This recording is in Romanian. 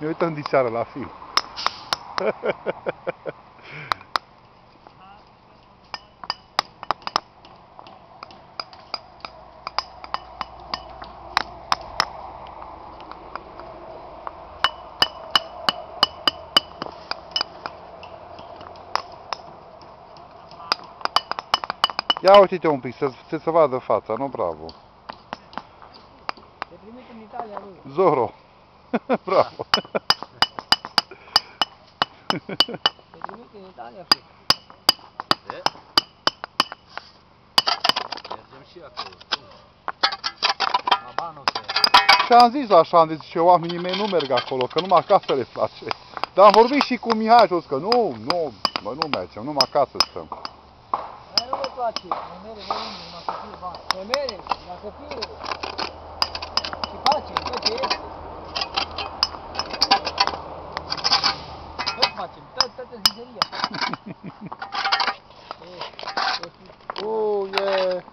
Ne uităm diseară la film. Ia uite-te un pic, să se vadă fața, nu? Bravo. Te trimit în Italia, lui. Zorro. Bravo. Te trimit în Italia, fi. De? Mergem și acolo. La Banov. Și am zis la Șandri, zice, oamenii mei nu merg acolo, că numai acasă le place. Dar am vorbit și cu Mihai și a zis că nu, nu mergem, numai acasă stăm. Dar nu le place, ne merge oriunde, numai să fie bani. Ne merge, dacă fie. Și facem, tot ce este. Tot facem, toată zideria. Oh, yeah.